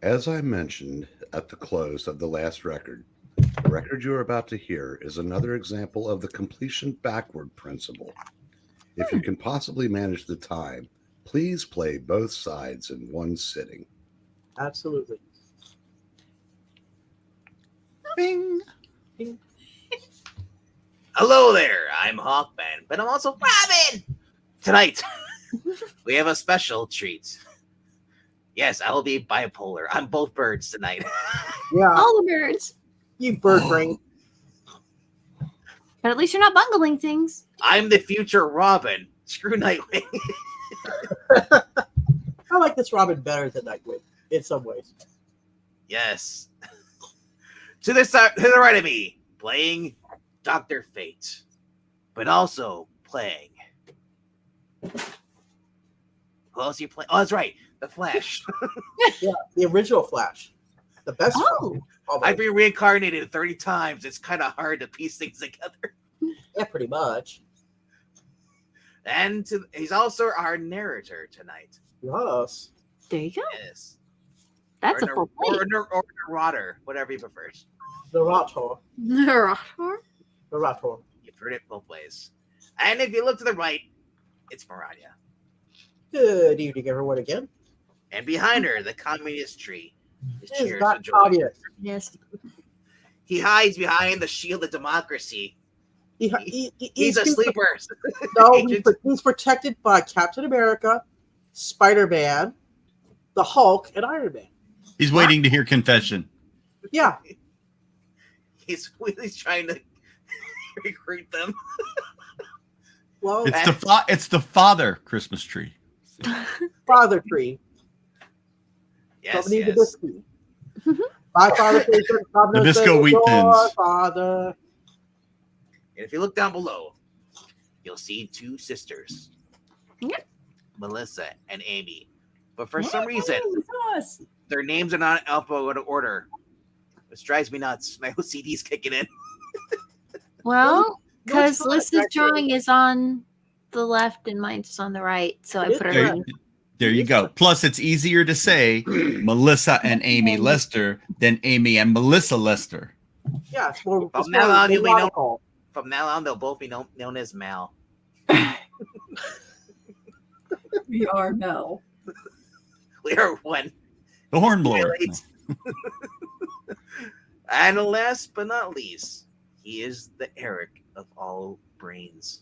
As I mentioned at the close of the last record, the record you are about to hear is another example of the completion backward principle. If you can possibly manage the time, please play both sides in one sitting. Absolutely. Bing. Bing. Hello there, I'm Hawkman, but I'm also Robin! Tonight, we have a special treat. Yes, I will be bipolar. I'm both birds tonight. Yeah, All the birds. you bird brain. But at least you're not bungling things. I'm the future Robin. Screw Nightwing. I like this Robin better than Nightwing in some ways. Yes. To the right of me, playing Dr. Fate, but also playing. Who else you play? Oh, that's right, the Flash. Yeah, the original Flash, the best. Oh. Flash, I've been reincarnated 30 times. It's kind of hard to piece things together. yeah, pretty much. And he's also our narrator tonight. Yes. There you go. Yes. That's a full plate. Or narrator, whatever you prefer. The Rator. Narrator. The Rator. You've heard it both ways. And if you look to the right, it's Mariah. Good evening, everyone, again. And behind her, the communist tree. His It is cheers not to joy. communist. Yes. He hides behind the shield of democracy. He's a super- sleeper. No, Agent. he's protected by Captain America, Spider-Man, the Hulk, and Iron Man. He's waiting to hear confession. Yeah, He's trying to recruit them. well, It's the father Christmas tree. Father Tree. Yes, Somebody yes. the biscuit. My father plays the Nabisco wheat thins. Father. And if you look down below, you'll see two sisters. Yep. Melissa and Amy. But for some reason, their names are not in alphabetical order. Which drives me nuts. My OCD's kicking in. Well, because not, Liz's actually. drawing is on the left and mine's is on the right, so I It put is her There, in. there you go. Plus, it's easier to say Melissa and Amy Lester than Amy and Melissa Lester. Yeah, it's more. From It's now more on, you'll be known- logical. From now on, they'll both be known as Mal. We are Mel. We are one. The hornblower. And last but not least, he is the Eric of all brains.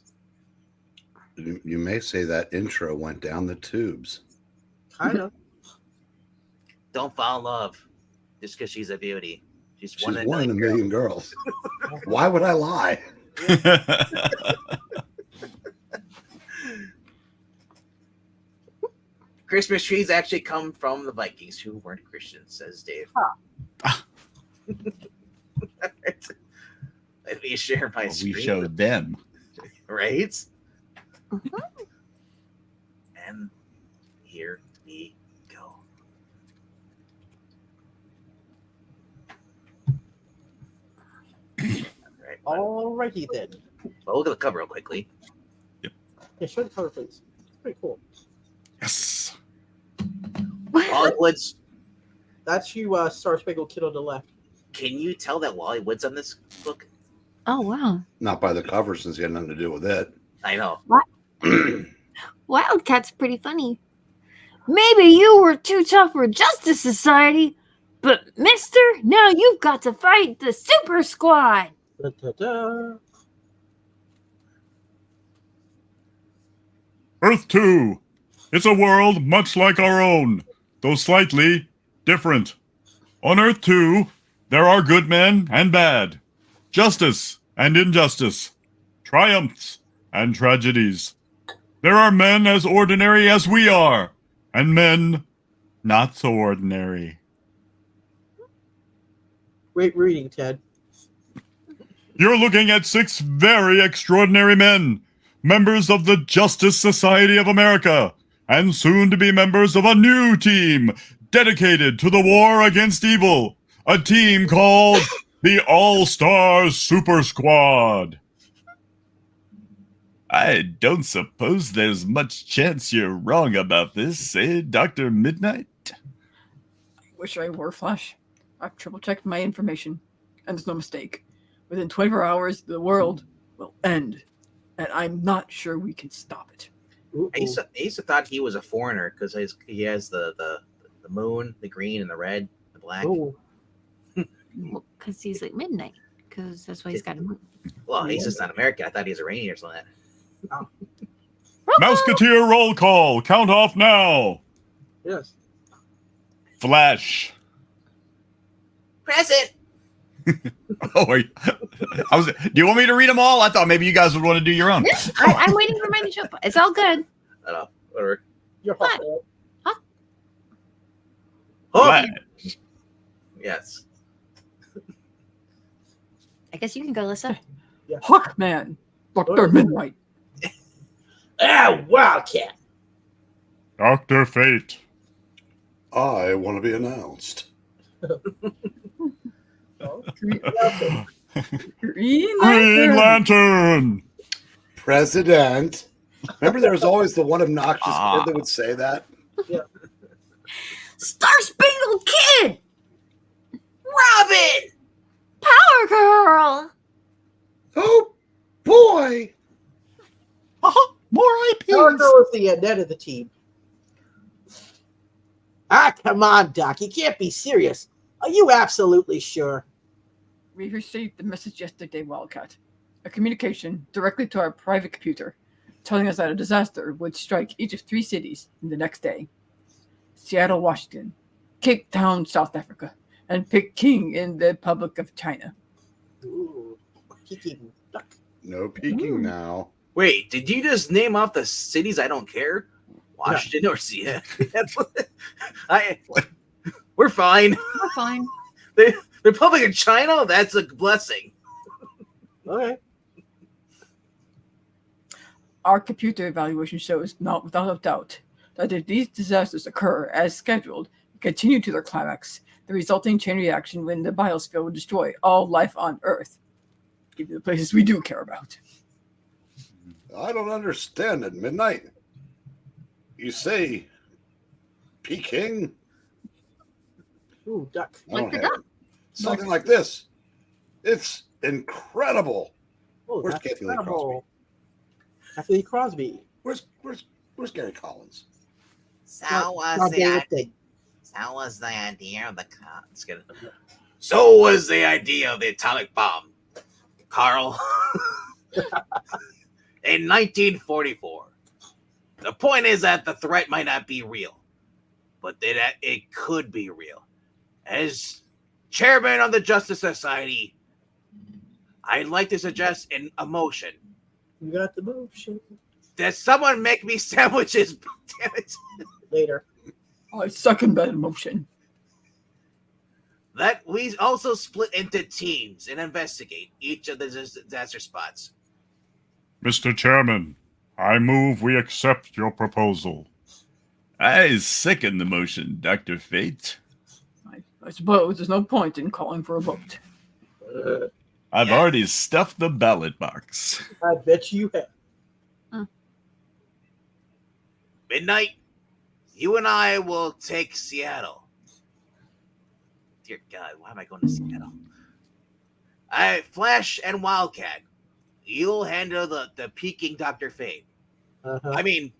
You may say that intro went down the tubes. Kind of. Don't fall in love just because she's a beauty. She's She's one in one in a girl. million girls. Why would I lie? Christmas trees actually come from the Vikings, who weren't Christians, says Dave. Let me share my we screen. showed them. Right? And here we go. All right. Alrighty then. Well, look at the cover real quickly. Yeah, show the cover, please. It's pretty cool. Yes. Wally Woods. That's you, Star Spangled Kid on the left. Can you tell that Wally Woods on this book? Oh, wow. Not by the cover, since he had nothing to do with it. I know. Wildcat's pretty funny. Maybe you were too tough for Justice Society, but mister, now you've got to fight the Super Squad. Da-da-da. Earth 2. It's a world much like our own, though slightly different. On Earth 2, there are good men and bad, justice and injustice, triumphs and tragedies. There are men as ordinary as we are, and men not so ordinary. Great reading, Ted. You're looking at 6 very extraordinary men, members of the Justice Society of America, and soon to be members of a new team dedicated to the war against evil, a team called the All-Star Super Squad. I don't suppose there's much chance you're wrong about this, eh, Dr. Midnight? wish I were Flash. I've triple-checked my information, and there's no mistake. Within 24 hours, the world will end, and I'm not sure we can stop it. I used to thought he was a foreigner because he has the moon, the green, and the red, the black. Ooh. Well, because he's like midnight. Because that's why he's got a moon. Well, he's just not American. I thought he was Iranian or something. Mouseketeer roll call. Count off now. Yes. Flash. Present. Oh, do you want me to read them all? I thought maybe you guys would want to do your own. I'm waiting for mine to show up. It's all good. I don't know. Whatever. You're What? hot. Oh, Flash. yes. I guess you can go, Lissa. Hawkman, Dr. Midnight. Wildcat. Dr. Fate. I want to be announced. Green Green Lantern. Lantern. President. Remember, there was always the one obnoxious Ah. kid that would say that. Star Spangled Kid! Robin. Power Girl! Oh boy! More Power IPs. Girl is the net of the team. Come on, Doc. You can't be serious. Are you absolutely sure? We received the message yesterday, Wildcat. A communication directly to our private computer, telling us that a disaster would strike each of 3 cities in the next day. Seattle, Washington, Cape Town, South Africa, and Peking in the Republic of China. Ooh. Kicking duck. No peeking now. Wait, did you just name off the cities I don't care? Washington or Seattle? We're fine. We're fine. The Republic of China? That's a blessing. Okay. Our computer evaluation shows, not without a doubt, that if these disasters occur as scheduled and continue to their climax, the resulting chain reaction in the biosphere will destroy all life on Earth, even the places we do care about. I don't understand at midnight. You say Peking? Ooh, duck. I don't Like the have it. Something like this. It's incredible. Oh, Where's that's Kathy Lee incredible. Kathy Lee Crosby. Where's Gary Collins? So Not was David Thing. the idea of the So was the idea of the atomic bomb, Carl. In 1944. The point is that the threat might not be real, but that it could be real. As chairman of the Justice Society, I'd like to suggest a motion You got the move. Shit. that someone make me sandwiches. Damn it. Later. I second that motion. That we also split into teams and investigate each of the disaster spots. Mr. Chairman, I move we accept your proposal. I second the motion, Dr. Fate. I suppose there's no point in calling for a vote. I've Yeah. already stuffed the ballot box. I bet you have. Midnight, you and I will take Seattle. Dear God, why am I going to Seattle? Flash and Wildcat, you'll handle the Peking Dr. Fate. Uh-huh. I mean,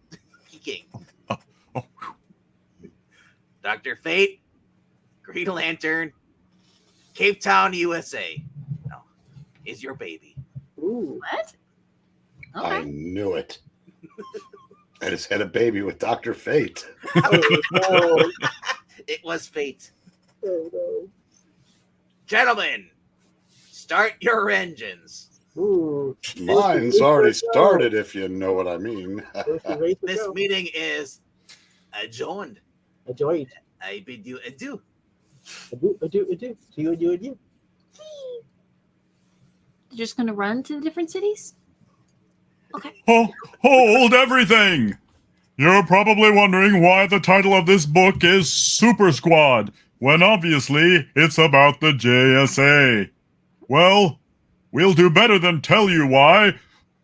Peking. Oh, Dr. Fate, Green Lantern, Cape Town, USA. No, is your baby. Ooh. What? I Okay. knew it. I just had a baby with Dr. Fate. Oh, no. It was fate. Oh, no. Gentlemen, start your engines. Ooh. Mine's already started, if you know what I mean. This meeting is adjourned. Enjoyed. I bid you adieu. Adieu. You. You're just going to run to the different cities? Okay. Hold everything! You're probably wondering why the title of this book is Super Squad, when obviously it's about the JSA. Well, we'll do better than tell you why.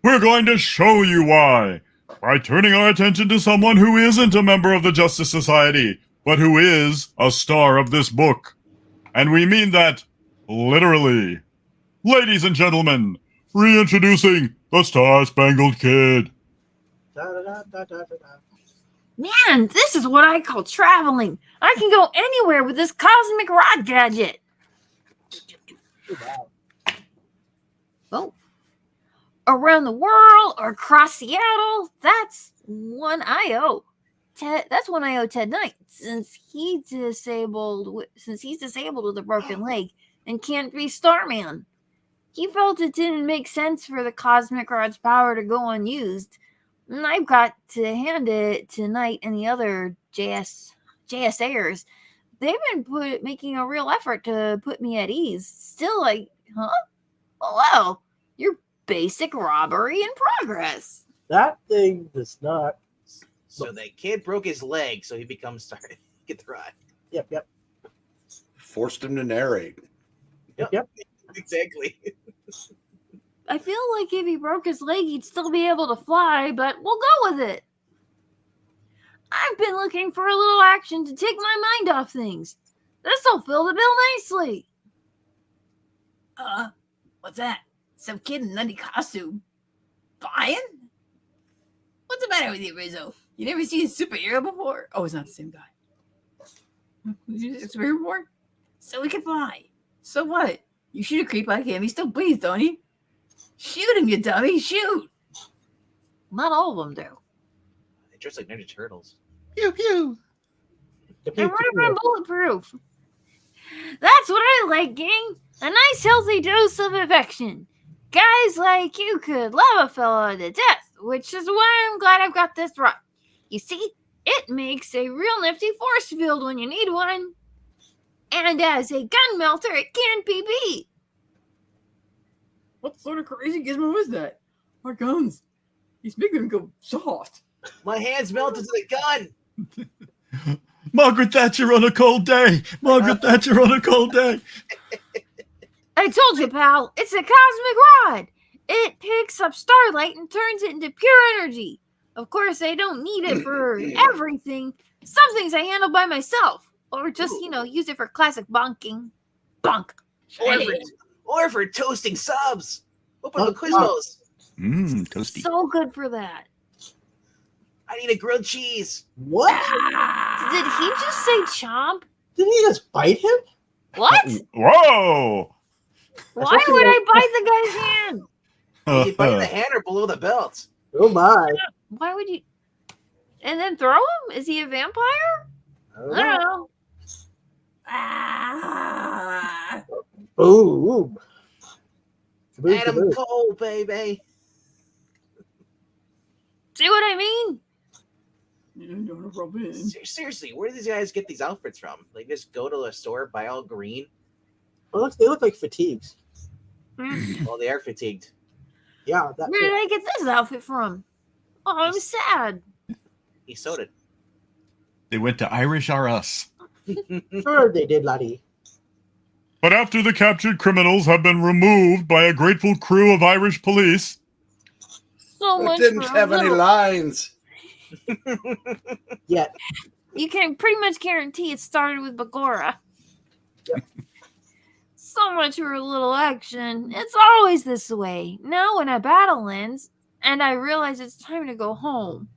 We're going to show you why. By turning our attention to someone who isn't a member of the Justice Society, but who is a star of this book. And we mean that literally. Ladies and gentlemen, reintroducing the Star-Spangled Kid. Da, da, da, da, da, da. Man, this is what I call traveling. I can go anywhere with this cosmic rod gadget. Wow. Oh. Around the world or across Seattle, that's one I owe. That's one I owe Ted Knight, since he's disabled with a broken leg and can't be Starman. He felt it didn't make sense for the cosmic rod's power to go unused, and I've got to hand it to Knight and the other JSAers. They've been making a real effort to put me at ease. Still, like, huh? Oh, well, your basic robbery in progress. That thing does not. So the kid broke his leg, so he becomes started. Get the rod. Yep. Forced him to narrate. Yep. Exactly. I feel like if he broke his leg, he'd still be able to fly, but we'll go with it. I've been looking for a little action to take my mind off things. This'll fill the bill nicely. What's that? Some kid in a nutty costume. Flying? What's the matter with you, Rizzo? You never seen a superhero before? Oh, it's not the same guy. Did you see a superhero before? So we can fly. So what? You shoot a creep like him, he still bleeds, don't he? Shoot him, you dummy, shoot! Not all of them do. They dress like Ninja Turtles. Pew pew. And I'm bulletproof. That's what I like, gang. A nice healthy dose of affection. Guys like you could love a fella to death, which is why I'm glad I've got this rod. You see, it makes a real nifty force field when you need one. And as a gun melter, it can't be beat. What sort of crazy gizmo is that? Our guns. He's making them go soft. My hands melted to the gun. Margaret Thatcher on a cold day. Margaret Thatcher on a cold day. I told you, pal, it's a cosmic rod. It picks up starlight and turns it into pure energy. Of course, I don't need it for everything. Some things I handle by myself. Or just, use it for classic bonking. Bonk. Or for toasting subs. Open the Quiznos. Toasty. So good for that. I need a grilled cheese. What? Did he just say chomp? Did he just bite him? What? Whoa! Why would I bite the guy's hand? You bite the hand or below the belt. Oh my. Why would you? And then throw him? Is he a vampire? I don't know. Ooh. Adam Cole, baby. See what I mean? Seriously, where do these guys get these outfits from? Like, just go to a store, buy all green? Well, they look like fatigues. Well, they are fatigued. Yeah. That Where did I get this outfit from? Oh, I'm sad. He sewed it. They went to Irish R Us. Sure they did, laddie. But after the captured criminals have been removed by a grateful crew of Irish police, So It much didn't for have a any little. lines. Yet. You can pretty much guarantee it started with Bagora. So much for a little action. It's always this way. Now when a battle ends, and I realize it's time to go home.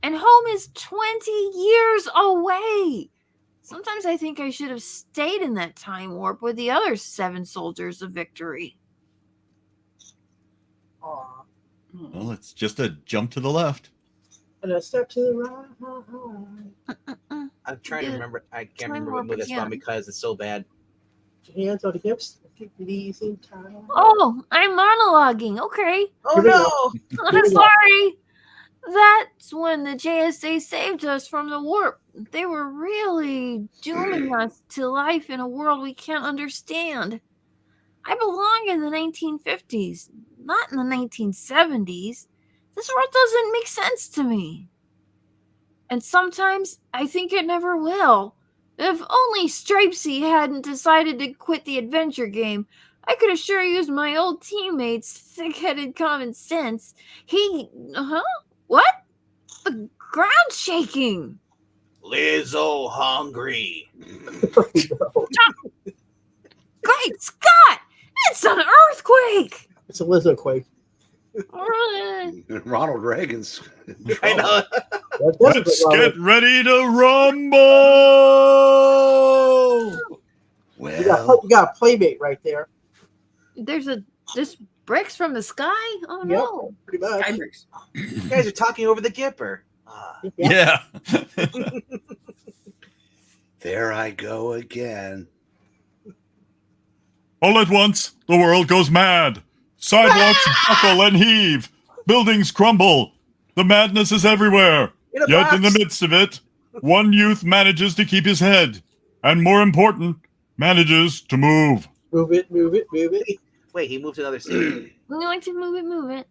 And home is 20 years away. Sometimes I think I should have stayed in that time warp with the other 7 soldiers of victory. Aw. Well, it's just a jump to the left. And a step to the right. I'm trying to remember. I can't Time remember what warp movie that's from again. because it's so bad. Hands on the hips. Keep these in time. Oh, I'm monologuing. Okay. Oh no! I'm sorry. That's when the JSA saved us from the warp. They were really dooming us to life in a world we can't understand. I belong in the 1950s, not in the 1970s. This world doesn't make sense to me. And sometimes I think it never will. If only Stripesy hadn't decided to quit the adventure game, I could have sure used my old teammates' thick-headed common sense. What? The ground's shaking. Lizzo hungry. Great Scott! It's an earthquake! It's a lizard quake. Ronald Reagan's. in I know. trouble. Let's get ready to rumble. Well, You got a playmate right there. There's bricks from the sky? Oh no. Pretty much. Skybricks. You guys are talking over the Gipper. Yeah. there I go again. All at once, the world goes mad. Sidewalks buckle and heave. Buildings crumble. The madness is everywhere. Yet in the midst of it, one youth manages to keep his head. And more important, manages to move. Move it, move it, move it. Wait, he moved to another city. We like to move it.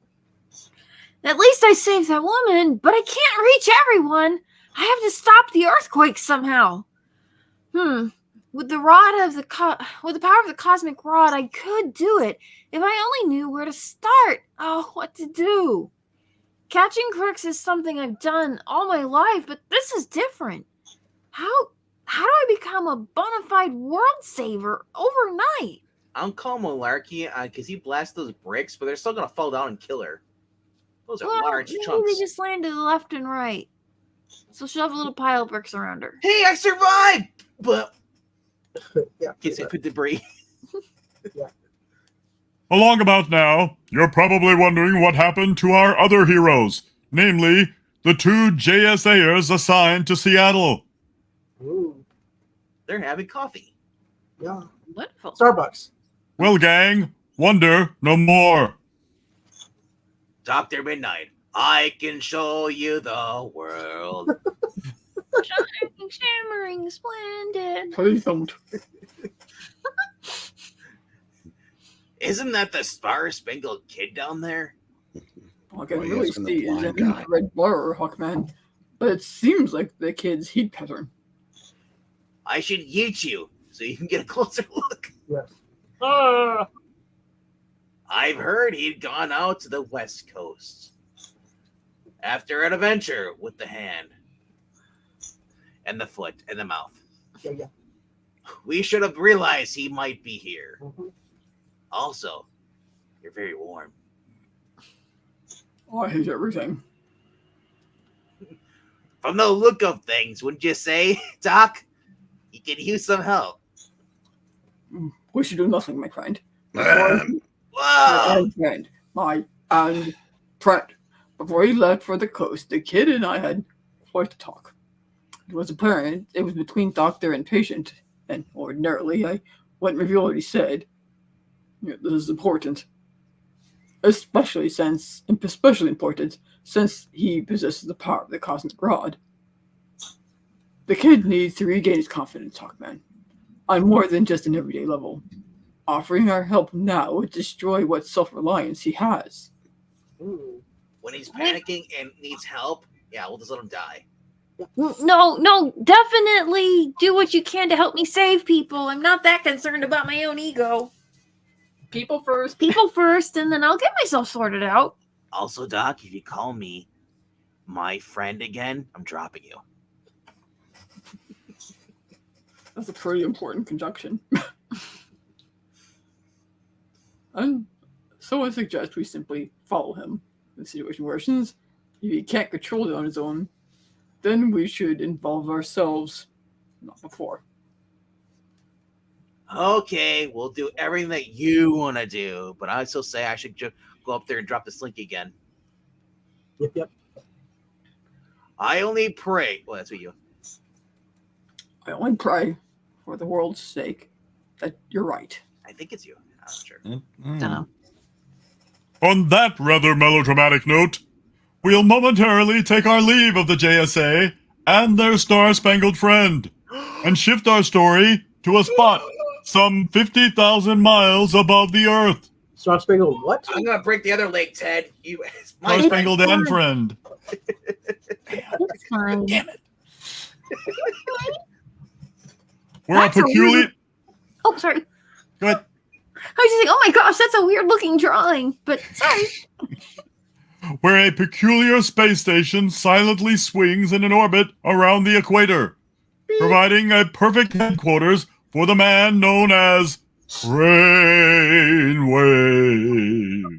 At least I saved that woman, but I can't reach everyone. I have to stop the earthquake somehow. With the power of the cosmic rod, I could do it if I only knew where to start. Oh, what to do? Catching crooks is something I've done all my life, but this is different. How do I become a bona fide world saver overnight? I'm calling malarkey because he blasts those bricks, but they're still gonna fall down and kill her. Those are large maybe chunks. they just land to the left and right. So she'll have a little pile of bricks around her. Hey, I survived! But Yeah. gets hit with debris. Along about now, you're probably wondering what happened to our other heroes, namely, the 2 JSAers assigned to Seattle. Ooh, They're having coffee. yeah. Wonderful. Starbucks. Well, gang, wonder no more. Dr. Midnight, I can show you the world. Shining, shimmering, splendid. Please don't. Isn't that the Star Spangled Kid down there? All I can Well, really yes, and the see is blind an guy. red blur, Hawkman. But it seems like the kid's heat pattern. I should yeet you so you can get a closer look. Yes. I've heard he'd gone out to the West Coast after an adventure with the hand and the foot and the mouth. Yeah. We should have realized he might be here. Mhm. Also, you're very warm. Oh, I hate everything. From the look of things, wouldn't you say, Doc? You could use some help. We should do nothing, my friend. Whoa! My friend. Before he left for the coast, the kid and I had quite a talk. It was apparent it was between doctor and patient, and ordinarily I wouldn't reveal what he said. This is important. Especially important since he possesses the power of the cosmic rod. The kid needs to regain his confidence, Hawkman, on more than just an everyday level. Offering our help now would destroy what self-reliance he has. Ooh. When he's panicking and needs help, yeah, we'll just let him die. No, definitely do what you can to help me save people. I'm not that concerned about my own ego. People first. People first, and then I'll get myself sorted out. Also, Doc, if you call me my friend again, I'm dropping you. That's a pretty important conjunction. And so I suggest we simply follow him. The situation worsens. If he can't control it on his own, then we should involve ourselves, not before. Okay, we'll do everything that you want to do, but I still say I should go up there and drop the slinky again. Yep. I only pray. Well, that's what you. I only pray, for the world's sake, that you're right. I think it's you. I'm not sure. Dunno. On that rather melodramatic note, we'll momentarily take our leave of the JSA and their star-spangled friend, and shift our story to a spot some 50,000 miles above the Earth. Star Spangled what? I'm gonna break the other leg, Ted. It's my Star-spangled and friend. It's fine. Damn it. We're a That's a peculiar... weird- Oh, sorry. Go ahead. I was just like, oh my gosh, that's a weird looking drawing. But sorry. where a peculiar space station silently swings in an orbit around the equator, providing a perfect headquarters for the man known as Brainwave.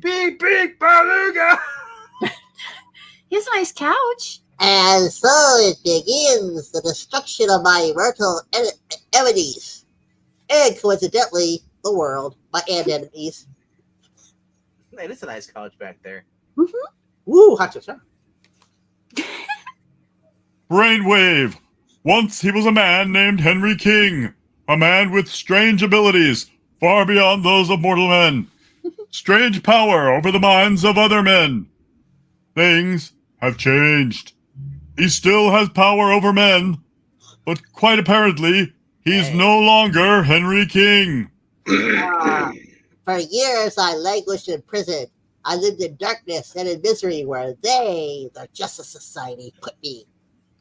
Beep, beep, beluga! He has a nice couch. And so it begins the destruction of my mortal enemies. And coincidentally, the world, my enemies. Man, it's a nice couch back there. Woo, hot cha. Brainwave. Once he was a man named Henry King, a man with strange abilities far beyond those of mortal men. Strange power over the minds of other men. Things have changed. He still has power over men, but quite apparently, he's no longer Henry King. For years, I languished in prison. I lived in darkness and in misery where they, the Justice Society, put me.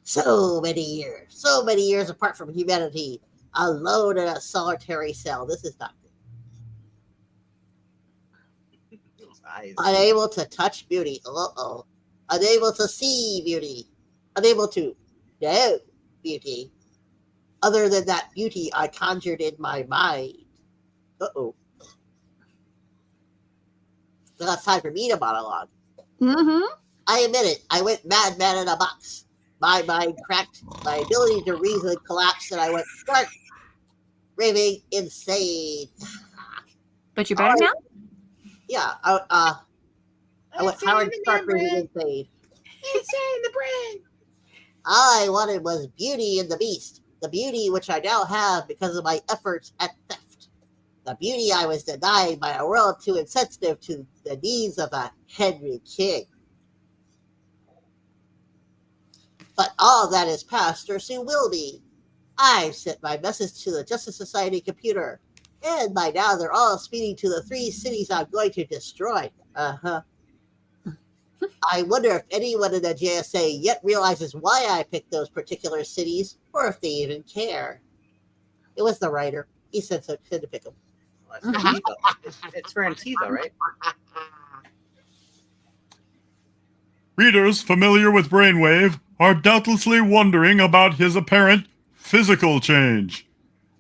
So many years apart from humanity, alone in a solitary cell. This is not good. Those eyes. Unable to touch beauty. Unable to see beauty. Unable to know beauty. Other than that beauty I conjured in my mind. Now it's time for me to monologue. Mm-hmm. I admit it. I went madman in a box. My mind cracked. My ability to reason collapsed, and I went stark, raving insane. But you're better now? Yeah, I went Howard Stark raving insane. Insane the brain. All I wanted was beauty in the beast. The beauty which I now have because of my efforts at theft. The beauty I was denied by a world too insensitive to the needs of a Henry King. But all that is past or soon will be. I've sent my message to the Justice Society computer, and by now they're all speeding to the 3 cities I'm going to destroy. I wonder if anyone in the JSA yet realizes why I picked those particular cities, or if they even care. It was the writer. He said to pick them. Well, it's for Antifa. It's for Antifa, right? Readers familiar with Brainwave are doubtlessly wondering about his apparent physical change.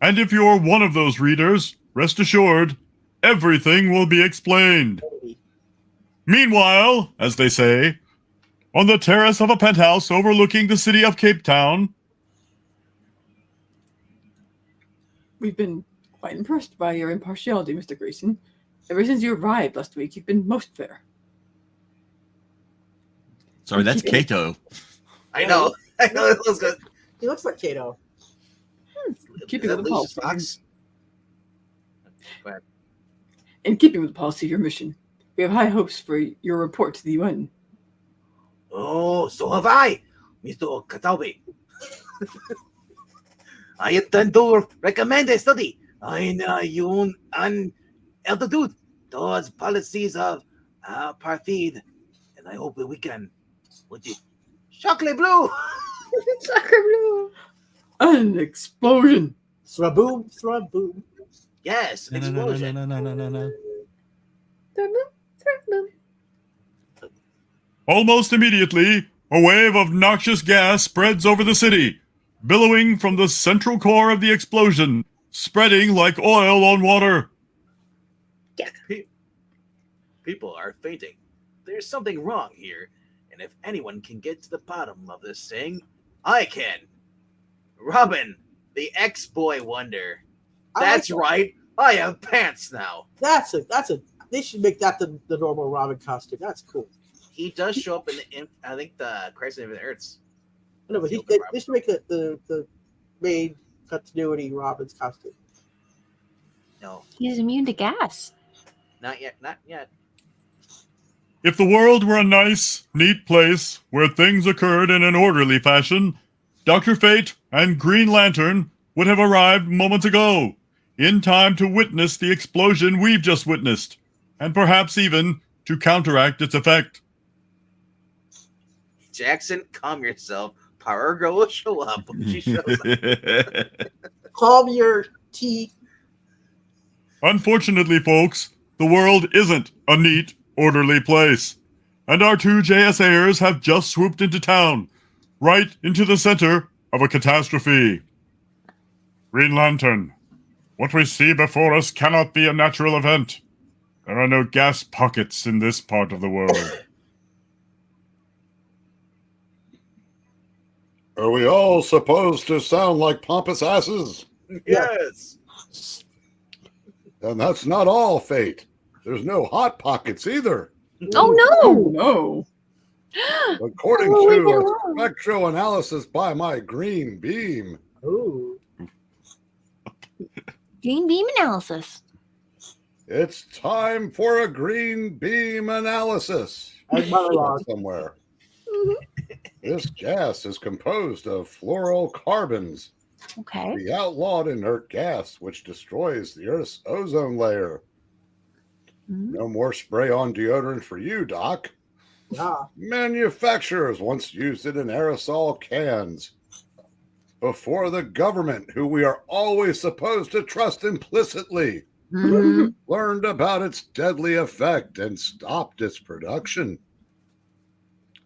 And if you're one of those readers, rest assured, everything will be explained. Meanwhile, as they say, on the terrace of a penthouse overlooking the city of Cape Town, We've been quite impressed by your impartiality, Mr. Grayson. Ever since you arrived last week, you've been most fair. Sorry, that's Kato. I know. I know. It was good. He looks like Kato. Keeping Is with that the Lucius policy. Fox? Go ahead. In keeping with the policy of your mission, we have high hopes for your report to the UN. Oh, so have I, Mr. Katabe. I intend to recommend a study on UN and altitude towards policies of apartheid, and I hope that we can with it. Chocolate blue. An explosion. Thraboom, thraboom. Yes, explosion. No. almost immediately, a wave of noxious gas spreads over the city, billowing from the central core of the explosion, spreading like oil on water. People are fainting. There's something wrong here, and if anyone can get to the bottom of this thing, I can. Robin, the ex-boy wonder. That's right. I have pants now. That's a. They should make that the normal Robin costume. That's cool. He does show up in I think the Crisis of the Earths. No, but they should make the main continuity Robin's costume. No, He's immune to gas. not yet. Not yet. If the world were a nice, neat place where things occurred in an orderly fashion, Dr. Fate and Green Lantern would have arrived moments ago, in time to witness the explosion we've just witnessed, and perhaps even to counteract its effect. Jackson, calm yourself. Power Girl will show up when she shows up. Calm your tea. Unfortunately, folks, the world isn't a neat, orderly place. and our 2 JSAers have just swooped into town, right into the center of a catastrophe. Green Lantern, what we see before us cannot be a natural event. There are no gas pockets in this part of the world. Are we all supposed to sound like pompous asses? Yes. And that's not all, Fate. There's no hot pockets either. Oh no. According Oh, leave it to a alone. spectroanalysis by my green beam, Ooh. Green beam analysis. it's time for a green beam analysis. And monologue. Somewhere. Mhm. This gas is composed of fluorocarbons, Okay. the outlawed inert gas which destroys the Earth's ozone layer. Mhm. No more spray-on deodorant for you, Doc. Yeah. Manufacturers once used it in aerosol cans. Before the government, who we are always supposed to trust implicitly, Mhm. learned about its deadly effect and stopped its production.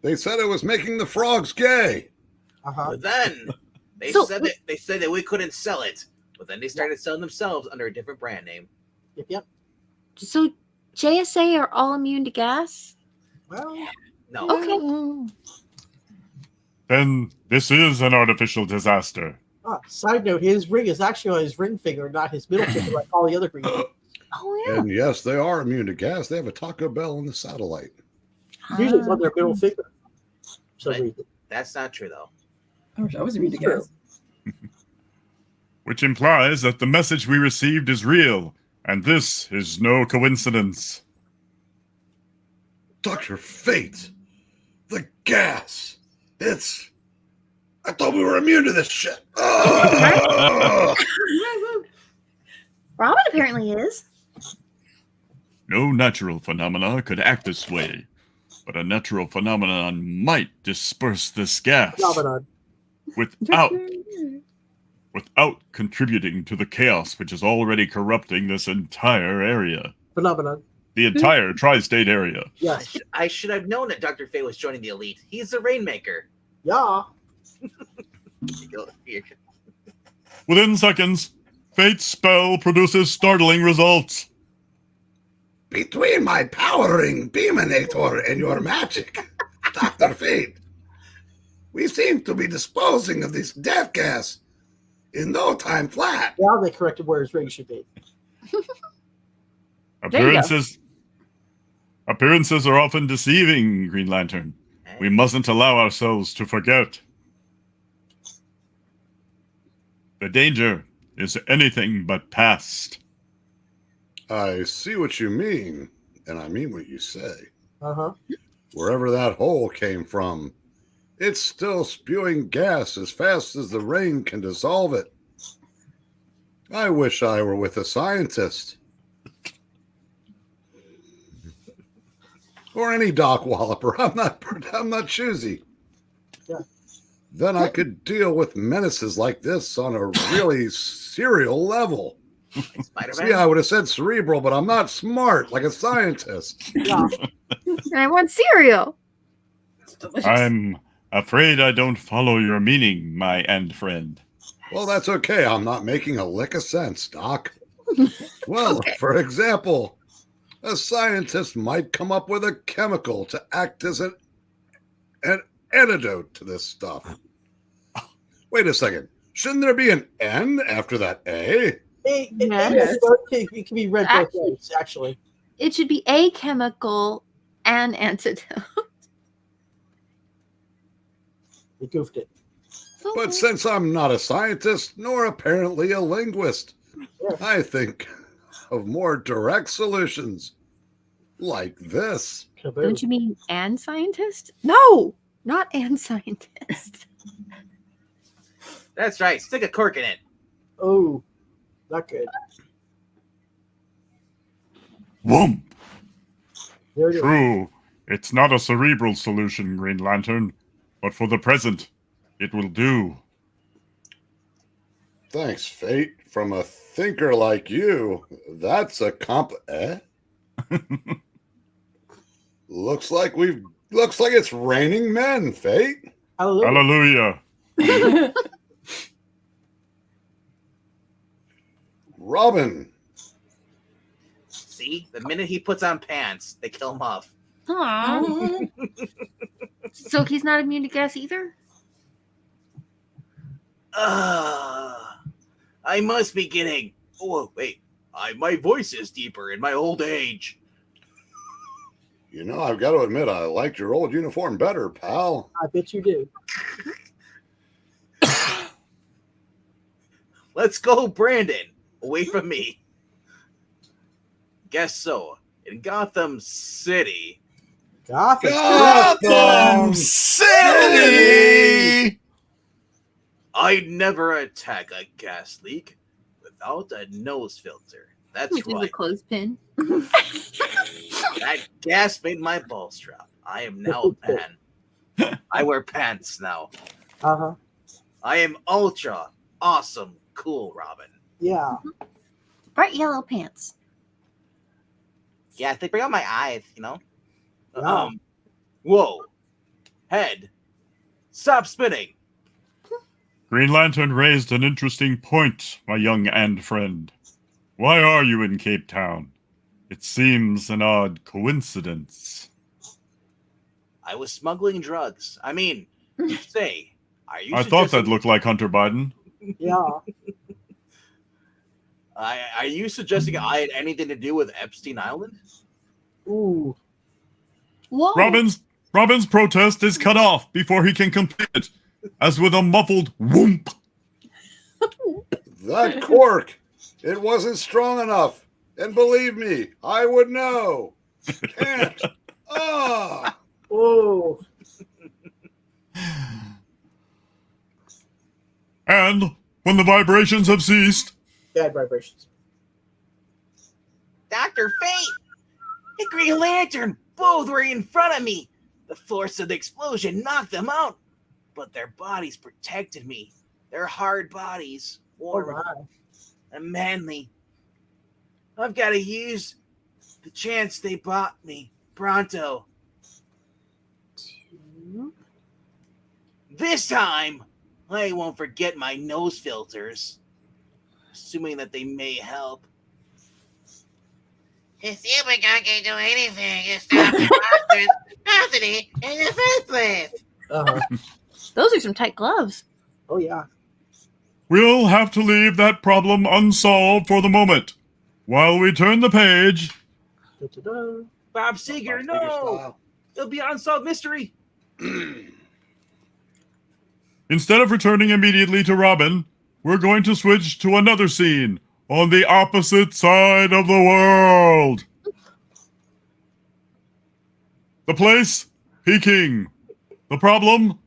They said it was making the frogs gay. Uh-huh. But then they So- said that we couldn't sell it. But then they started selling themselves under a different brand name. Yep. So JSA are all immune to gas? Well, No. Okay. Then this is an artificial disaster. side note, his ring is actually on his ring finger, not his middle finger like all the other green beans. Oh yeah. And yes, they are immune to gas. They have a Taco Bell on the satellite. Usually it's on their middle finger. For some Right. reason. That's not true, though. I wish I was immune to gas. Which implies that the message we received is real, and this is no coincidence. Dr. Fate, the gas. I thought we were immune to this shit. Ah! Robin apparently is. No natural phenomena could act this way, but a natural phenomenon might disperse this gas Phenomenon. without contributing to the chaos which is already corrupting this entire area. Phenomenon. The entire tri-state area. Yes. I should have known that Dr. Fate was joining the elite. He's the Rainmaker. Yeah. Within seconds, Fate's spell produces startling results. Between my powering beaminator and your magic, Dr. Fate, we seem to be disposing of this death gas in no time flat. Now they corrected where his ring should be. There you go. Appearances are often deceiving, Green Lantern. We mustn't allow ourselves to forget. The danger is anything but past. I see what you mean, and I mean what you say. Uh-huh. Wherever that hole came from, it's still spewing gas as fast as the rain can dissolve it. I wish I were with a scientist. Or any Doc Walloper. I'm not choosy. Yeah. Then I could deal with menaces like this on a really serial level. Spider-Man. See, I would have said cerebral, but I'm not smart like a scientist. Yeah. I want cereal. It's delicious. I'm afraid I don't follow your meaning, my end friend. Well, that's okay. I'm not making a lick of sense, Doc. Well, for example, a scientist might come up with a chemical to act as an antidote to this stuff. Wait a second. Shouldn't there be an N after that A? It can be read both Actually- ways, actually. It should be a chemical and antidote. They goofed it. But since I'm not a scientist, nor apparently a linguist, I think of more direct solutions like this. Don't you mean and scientist? No, not and scientist. That's right. Stick a cork in it. Oh, not good. Whoom! There it is. True, it's not a cerebral solution, Green Lantern, but for the present, it will do. Thanks, Fate. From a thinker like you, that's a Looks like it's raining men, Fate. Hallelujah. Hallelujah. Robin. See, the minute he puts on pants, they kill him off. Aw. So he's not immune to gas either? I must be getting. Oh, wait. My voice is deeper in my old age. You know, I've got to admit, I liked your old uniform better, pal. I bet you do. Let's go, Brandon. Away from me. Guess so. In Gotham City. Gotham City! I'd never attack a gas leak without a nose filter. That's Which is a right. clothespin. That gas made my balls drop. I am now a man. I wear pants now. Uh-huh. I am ultra awesome cool, Robin. Yeah. Bright yellow pants. Yeah, they bring out my eyes, you know? Yeah. Whoa. Head. Stop spinning. Green Lantern raised an interesting point, my young and friend. Why are you in Cape Town? It seems an odd coincidence. I was smuggling drugs. I mean, say, are you I thought that suggesting- looked like Hunter Biden. Yeah. Are you suggesting I had anything to do with Epstein Island? Ooh. Whoa. Robin's protest is cut off before he can complete it, as with a muffled whoomp. That cork, it wasn't strong enough. And believe me, I would know. Can't. Ah. Oh. And when the vibrations have ceased, Bad vibrations. Dr. Fate and Green Lantern both were in front of me. The force of the explosion knocked them out, but their bodies protected me. Their hard bodies, All warm right. and manly. I've got to use the chance they bought me pronto. This time, I won't forget my nose filters, assuming that they may help. If you were going to do anything to stop the monsters happening in the first place. Uh-huh. Those are some tight gloves. Oh, yeah. we'll have to leave that problem unsolved for the moment. While we turn the page, Da-da-da. Bob Seger, no! It'll be unsolved mystery. instead of returning immediately to Robin, we're going to switch to another scene on the opposite side of the world. The place, Peking. The problem,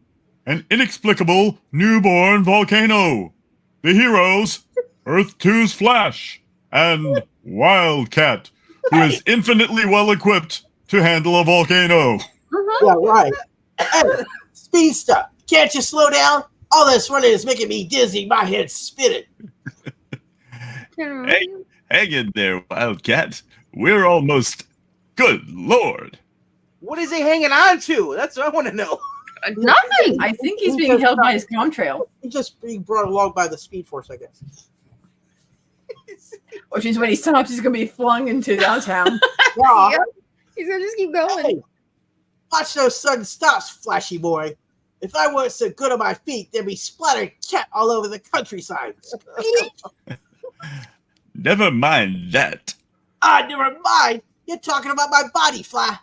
an inexplicable newborn volcano. The heroes, Earth 2's Flash, and Wildcat, who is infinitely well equipped to handle a volcano. Yeah, right. Hey, Speedster, can't you slow down? All this running is making me dizzy. My head's spinning. Hey, hang in there, Wildcat. We're almost. Good Lord. What is he hanging on to? That's what I want to know. Nothing. I think he's being held by his contrail, He's just being brought along by the Speed Force, I guess. which is when he stops, he's going to be flung into downtown. Yeah. Yep. He's gonna just keep going. Hey, watch those sudden stops, Flashy boy. If I weren't so good on my feet, there'd be splattered cat all over the countryside. Never mind that. Never mind. You're talking about my body, Fly.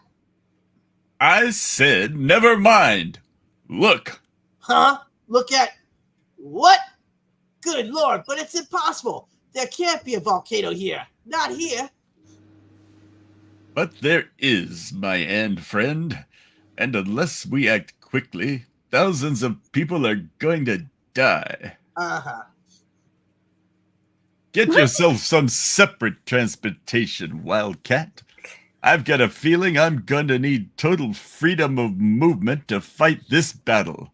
I said never mind. Look. Huh? Look at what? Good Lord, but it's impossible. There can't be a volcano here. Not here. But there is, my end friend. And unless we act quickly, thousands of people are going to die. Uh-huh. Get yourself some separate transportation, Wildcat. I've got a feeling I'm going to need total freedom of movement to fight this battle.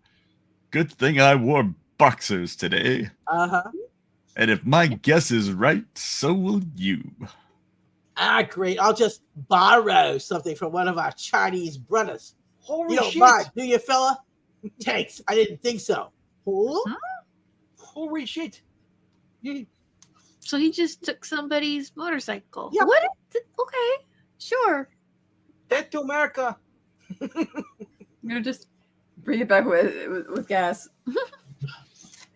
Good thing I wore boxers today. Uh-huh. And if my guess is right, so will you. Great. I'll just borrow something from one of our Chinese brothers. Holy You don't shit! mind, do you, fella? Thanks. I didn't think so. Huh? Holy shit! So he just took somebody's motorcycle. Yeah. What? Okay, sure. Death to America! I'm gonna just bring it back with gas.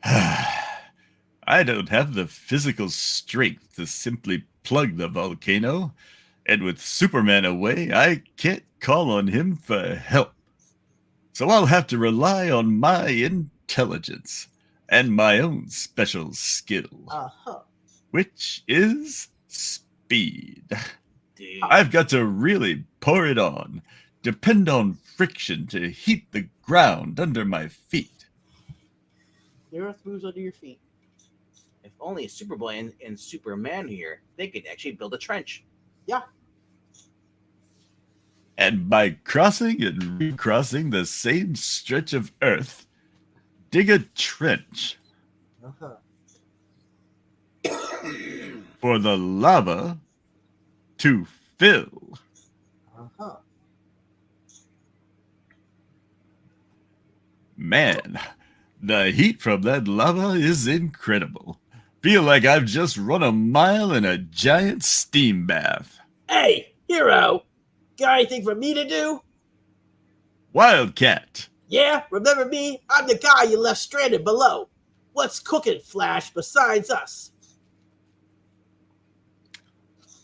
I don't have the physical strength to simply plug the volcano, and with Superman away, I can't call on him for help. So I'll have to rely on my intelligence and my own special skill, Uh-huh. which is speed. Dude. I've got to really pour it on, depend on friction to heat the ground under my feet. The earth moves under your feet. If only Superboy and Superman here, they could actually build a trench. And by crossing and recrossing the same stretch of earth, dig a trench Uh-huh. for the lava to fill. Uh-huh. Man, the heat from that lava is incredible. Feel like I've just run a mile in a giant steam bath. Hey, hero. Got anything for me to do? Wildcat, Yeah, remember me? I'm the guy you left stranded below. What's cooking, Flash, besides us?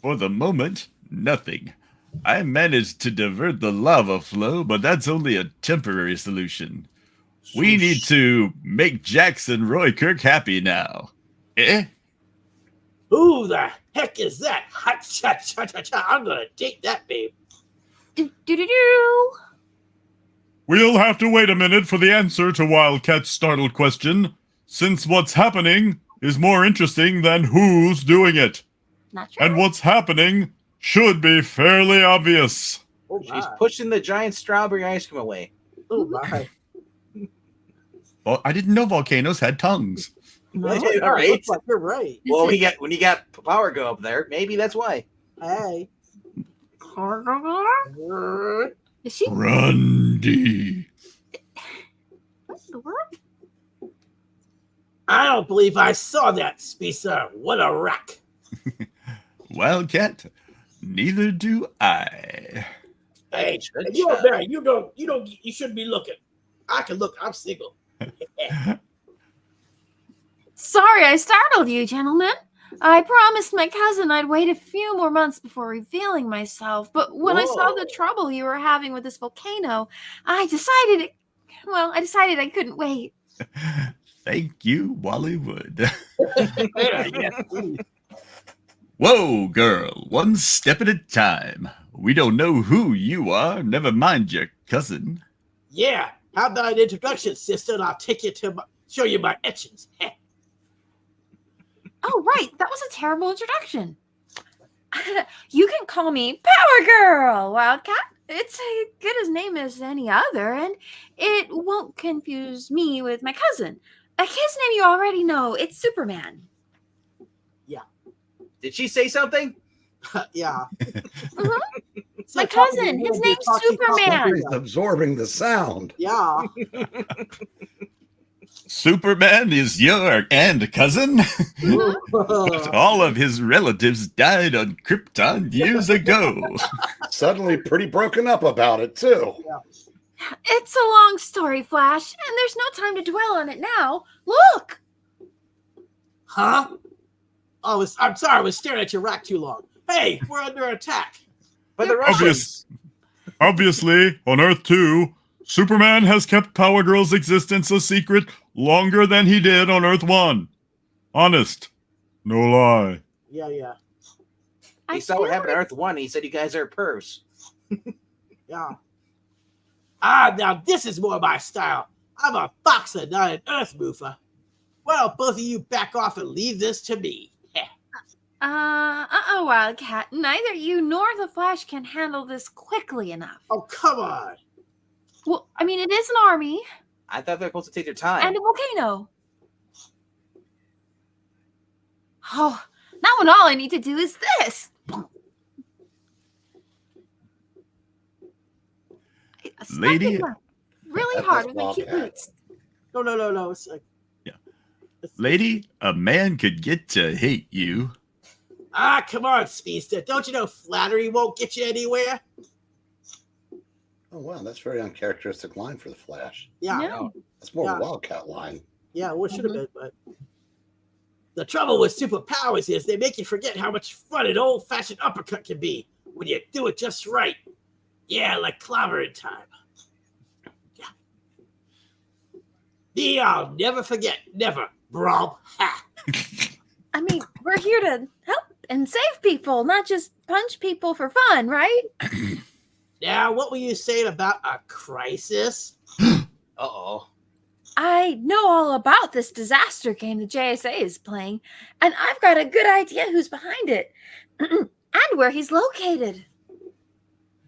for the moment, nothing. I managed to divert the lava flow, but that's only a temporary solution. We need to make Jackson Roy Kirk happy now. Eh? Who the heck is that? Ha cha cha cha cha. I'm gonna take that, babe. Do do do do. We'll have to wait a minute for the answer to Wildcat's startled question, since what's happening is more interesting than who's doing it. Not true. And what's happening should be fairly obvious. Oh She's my. pushing the giant strawberry ice cream away. Oh my. Well, I didn't know volcanoes had tongues. That's All what it right. looks like. You're right. Well, when you got power go up there, maybe that's why. Hey. Is she? Grundy. What in the world? I don't believe I saw that, Speaker. What a wreck. Wildcat, neither do I. Hey, Good you're job. there. You shouldn't be looking. I can look. I'm single. Sorry, I startled you, gentlemen. I promised my cousin I'd wait a few more months before revealing myself, but when I saw the Whoa. trouble you were having with this volcano, I decided I couldn't wait. Thank you, Wally Wood. Yeah. Whoa, girl, one step at a time. We don't know who you are, never mind your cousin. Yeah. How about an introduction, sister? And I'll take you to show you my etchings. Oh, right, that was a terrible introduction. You can call me Power Girl, Wildcat. It's as good a name as any other, and it won't confuse me with my cousin. His name you already know. It's Superman. Did she say something? Yeah. My cousin, his name's Superman. He's absorbing the sound. Yeah. Superman is your and cousin? All of his relatives died on Krypton years ago. Suddenly pretty broken up about it, too. It's a long story, Flash, and there's no time to dwell on it now. Look! Huh? Oh, I'm sorry. I was staring at your rack too long. Hey, we're under attack. By the Russians. Obviously, on Earth 2, Superman has kept Power Girl's existence a secret longer than he did on Earth 1. Honest. No lie. Yeah. He saw what happened on Earth 1. He said you guys are pervs. Yeah. Ah, now this is more my style. I'm a boxer, not an earth mover. Well, both of you back off and leave this to me. Wildcat. Neither you nor the Flash can handle this quickly enough. Oh, come on. Well, I mean, it is an army I thought they were supposed to take their time. and a volcano. Oh, now when all I need to do is this. Lady, really That's hard with my cute Wildcat. boots. No. It's like, Yeah. it's- lady, a man could get to hate you. Ah, come on, Speedster. Don't you know flattery won't get you anywhere? Oh wow, that's a very uncharacteristic line for the Flash. Yeah, No. That's more Yeah. a Wildcat line. yeah, well, it should have been, but the trouble with superpowers is they make you forget how much fun an old-fashioned uppercut can be when you do it just right. Yeah, like clobbering time. Yeah. Me, I'll never forget. Never. Brawl. Ha. I mean, we're here to help and save people, not just punch people for fun, right? Now, what were you saying about a crisis? Uh-oh. I know all about this disaster game the JSA is playing, and I've got a good idea who's behind it and where he's located.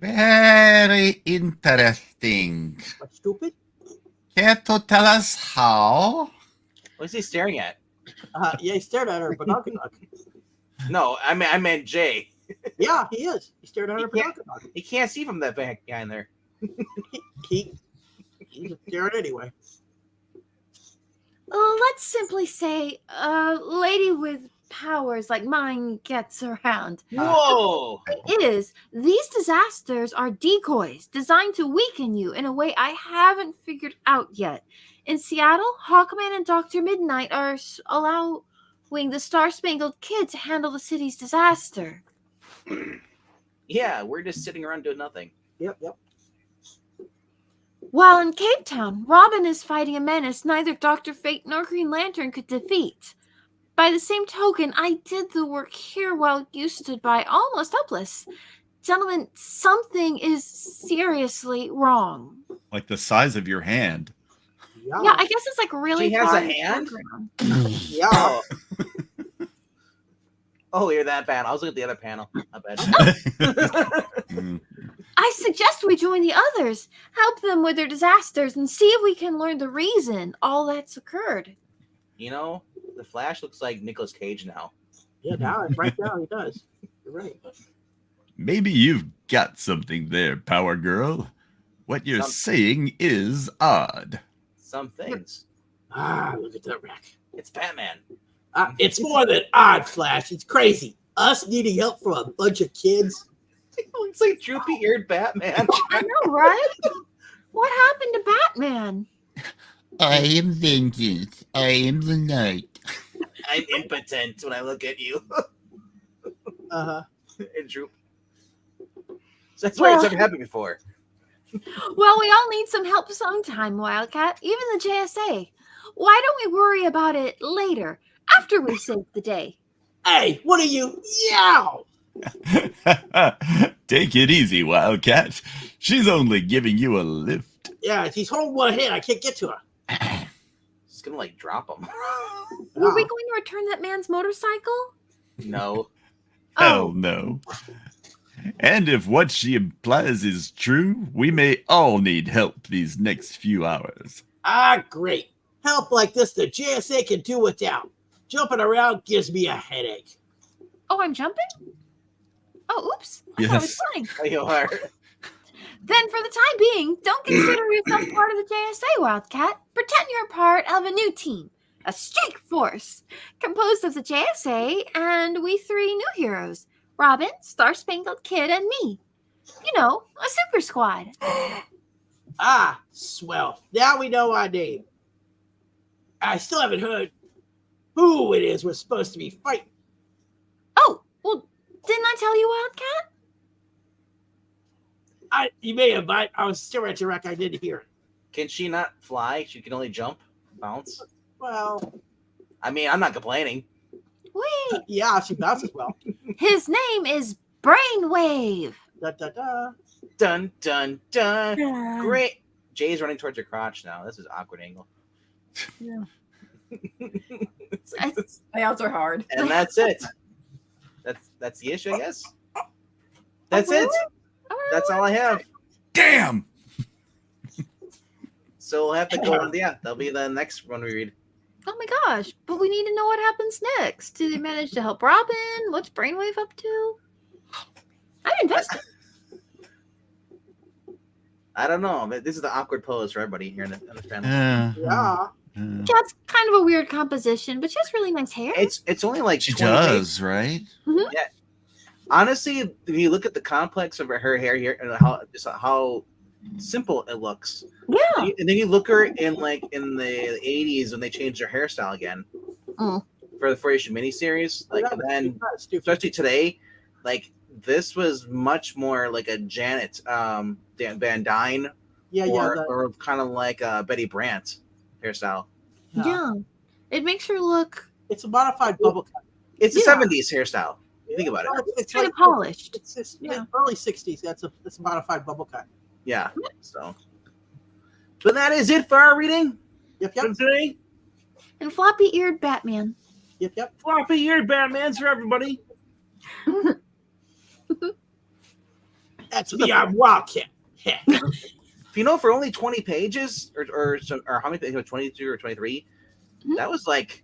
Very interesting. What, stupid? Care to tell us how? What's he staring at? Yeah, he stared at her binocular. No, I meant Jay. Yeah, he is. He stared at her He can't- binocular. He can't see from that back behind there. He's staring anyway. Let's simply say a lady with powers like mine gets around. Whoa! These disasters are decoys designed to weaken you in a way I haven't figured out yet. In Seattle, Hawkman and Dr. Midnight are allowing the Star-Spangled Kid to handle the city's disaster. Yeah, we're just sitting around doing nothing. Yep. While in Cape Town, Robin is fighting a menace neither Dr. Fate nor Green Lantern could defeat. By the same token, I did the work here while you stood by almost helpless. Gentlemen, something is seriously wrong. Like the size of your hand. Yeah, I guess it's like really She has far a in the hand? background. Yeah. Oh. Oh, you're that panel. I was looking at the other panel. I bet. Mm. I suggest we join the others, help them with their disasters, and see if we can learn the reason all that's occurred. You know, the Flash looks like Nicolas Cage now. Yeah, now right now he does. You're right. Maybe you've got something there, Power Girl. What you're Some- saying is odd. Some things. Ah, look at that wreck. It's Batman. It's more than odd, Flash. It's crazy. Us needing help from a bunch of kids. It looks like droopy-eared Batman. I know, right? What happened to Batman? I am vengeance. I am the night. I'm impotent when I look at you. Uh-huh. And droop. So that's why it's never happened before. Well, we all need some help sometime, Wildcat. Even the JSA. Why don't we worry about it later, after we've saved the day? Hey, what are you? Yow! Take it easy, Wildcat. She's only giving you a lift. Yeah, she's holding one hand. I can't get to her. Just gonna like drop him. Were we going to return that man's motorcycle? No. Hell no. And if what she implies is true, we may all need help these next few hours. Ah, great. Help like this the JSA can do without. Jumping around gives me a headache. Oh, I'm jumping? Oh, oops. I thought it was Yes. flying. There you are. Then, for the time being, don't consider yourself part of the JSA, Wildcat. Pretend you're part of a new team, a strike force, composed of the JSA and we three new heroes, Robin, Star-Spangled Kid, and me. You know, a super squad. Ah, swell. Now we know our name. I still haven't heard who it is we're supposed to be fighting. Oh, well, didn't I tell you, Wildcat? You may have, but I was still at your wreck. I didn't hear it. Can she not fly? She can only jump, bounce. Well, I mean, I'm not complaining. Wait, yeah, she bounces well. his name is Brainwave. Da, da, da. Dun dun dun. Great. Jay's running towards your crotch now. This is an awkward angle. Yeah. It's like this- Layouts are hard. and that's it. That's the issue, I guess. That's it. That's all I have. Damn! So we'll have to go on. Yeah, that'll be the next one we read. Oh my gosh, but we need to know what happens next. Do they manage to help Robin? What's Brainwave up to? I'm invested. I don't know. But this is the awkward pose for everybody here in the panel. Yeah. She has kind of a weird composition, but she has really nice hair. It's only like She 20 does, right? Honestly, if you look at the complex of her hair here and how simple it looks, Yeah. and then you look her in the 80s when they changed her hairstyle again for the 4-issue miniseries, and then especially today, this was much more like a Janet Van Dyne or kind of like a Betty Brant hairstyle. Yeah. It makes her look. It's a modified bubble cut. It's a 70s hairstyle. You think about it. It's kind of polished. It's early 60s. That's a modified bubble cut. Yeah. So, but that is it for our reading. Yep. For today. And floppy-eared Batman. Yep. Floppy-eared Batmans for everybody. That's me. I'm Wildcat. You know, for only 20 pages, or how many pages? 22 or 23. That was like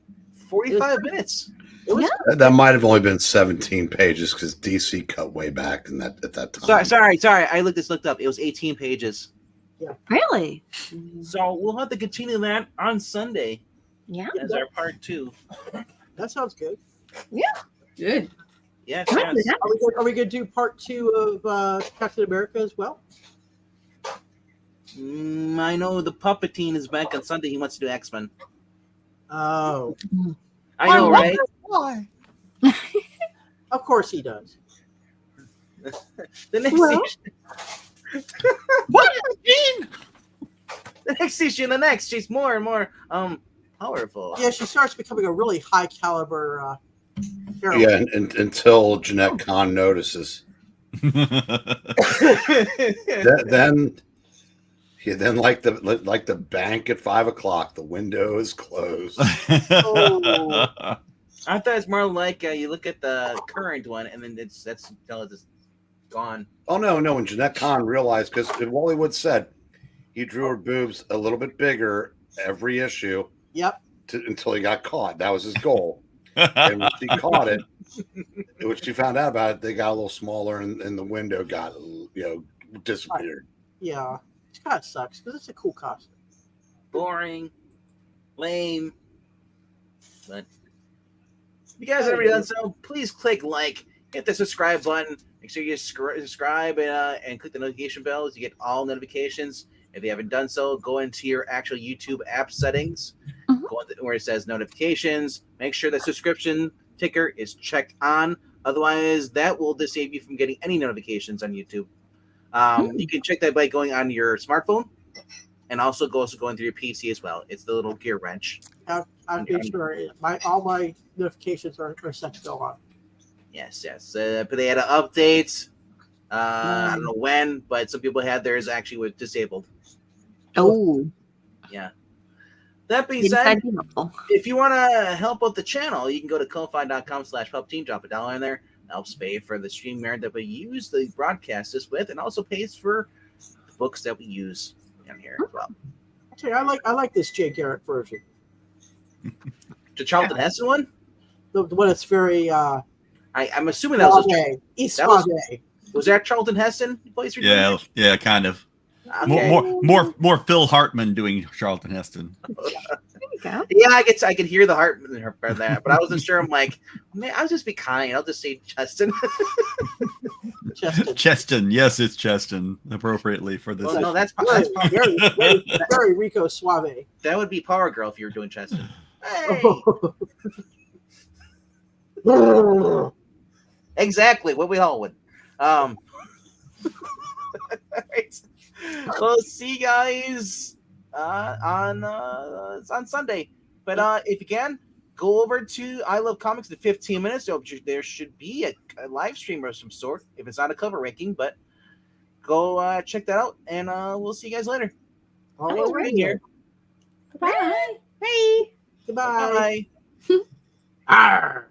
45 minutes. That might have only been 17 pages because DC cut way back in at that time. Sorry. I looked up. It was 18 pages. Yeah. Really? So we'll have to continue that on Sunday. Yeah. As our part 2. That sounds good. Good. Yes. Are we going to do part 2 of Captain America as well? I know the Puppeteen is back on Sunday. He wants to do X-Men. Oh. I know, right? Why? Of course he does. The next issue. What does it mean? The next issue, she's more and more powerful. Yeah, she starts becoming a really high caliber hero. Yeah, until Jeanette Kahn notices. Then like the bank at 5 o'clock, the window is closed. Oh. I thought it's more like you look at the current one, and then it's gone. Oh no! When Jeanette Kahn realized, because Wally Wood said he drew her boobs a little bit bigger every issue. Yep. Until he got caught. That was his goal. And when she caught it, when she found out about it, they got a little smaller, and the window got disappeared. Yeah, it kind of sucks because it's a cool costume. Boring, lame, but if you guys have already done so, please click like, hit the subscribe button. Make sure you subscribe and click the notification bell so you get all notifications. If you haven't done so, go into your actual YouTube app settings, go into where it says notifications. Make sure the subscription ticker is checked on. Otherwise, that will disable you from getting any notifications on YouTube. You can check that by going on your smartphone and also going through your PC as well. It's the little gear wrench. I'm pretty sure all my notifications are set to go on. Yes. But they had an update. I don't know when, but some people had theirs actually was disabled. Oh. Yeah. That being said, if you want to help out the channel, you can go to ko-fi.com/pupteam, drop $1 in there. It helps pay for the streamer that we use the broadcast this with, and also pays for the books that we use down here as well. Actually, I like this Jay Garrett version. The Charlton Heston one? The one that's very I'm assuming that was was that Charlton Heston voice? Yeah, kind of. Okay. More Phil Hartman doing Charlton Heston. There you go. Yeah, I can hear the Hartman in her there, but I wasn't sure. I'm like, man, I'll just be kind. I'll just say Justin. Cheston, yes, it's Cheston appropriately for this. Well, no, that's very Rico Suave. That would be Power Girl if you were doing Cheston. Hey. Exactly what we all would. All right. We'll see you guys on Sunday. But if you can, go over to I Love Comics in 15 minutes. There should be a live stream of some sort, if it's not a cover ranking, but go check that out, and we'll see you guys later. Thanks for being here. Bye. Bye. Goodbye. Bye. Arr.